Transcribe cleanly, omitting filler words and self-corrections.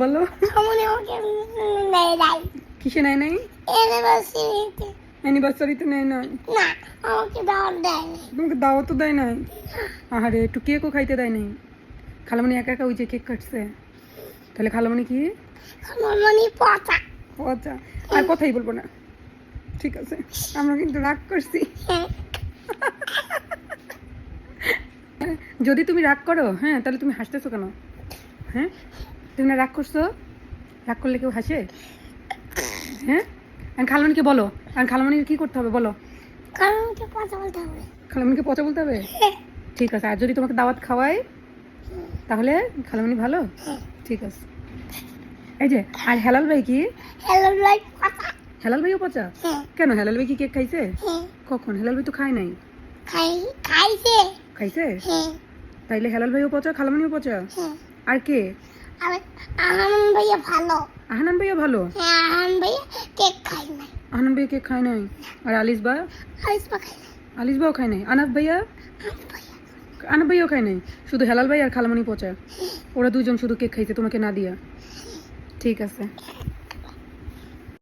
বলো। খালামণি আমাকে নেয় নাই। কিসে নেয় নাই? অ্যানিভার্সারিতে। অ্যানিভার্সারিতে নেয় নাই? না, আমাকে দাওয়াত দেয় নাই। তোমাকে দাওয়াতও দেয় নাই? আহারে, একটু কেকও খাইতে দেয় নাই? খালামণি একা একা ওই যে কেক কাটছে, তাহলে খালামণি কি? খালামণি পচা। আচ্ছা, আর কথাই বলবো না, ঠিক আছে? আমরা কিন্তু রাগ করছি। যদি তুমি রাগ করো, হ্যাঁ, তাহলে তুমি হাসতেছো কেন? হ্যাঁ, তুমি না রাগ করছো? রাগ করলে কেউ হাসে? হ্যাঁ, আর খালামণিকে বলো, আর খালামণিকে কি করতে হবে বলো? খালামণিকে পচা বলতে হবে। খালামণিকে পচা বলতে হবে? ঠিক আছে। আর যদি তোমাকে দাওয়াত খাওয়াই তাহলে খালামণি ভালো? ঠিক আছে। এই যে, আর হেলাল ভাই কি? হেলাল ভাই পচা। হেলাল ভাইও পচা? কেন, হেলাল ভাই কি কেক খাইছে? কখন? হেলাল ভাই তো খায় নাই। খাইছে। খাইছে? তাইলে হেলাল ভাইও পচা, খালামণিও পচা? আর কে? আহান ভাইয়া ভালো। আহানান ভাইয়া ভালো? হ্যাঁ, আহান ভাইয়া কেক খাই নাই। আহানান ভাইয়া কেক খায় নাই? আর আলিস বা? আলিস বা খাই নাই। আলিস বাও খায় নাই? আনাফ ভাইয়া? আনাফ ভাইয়াও খায় নাই? শুধু হেলাল ভাই আর খালামণি পচা? ওরা দুজন শুধু কেক খাইছে তোমাকে না দিয়া? ঠিক আছে।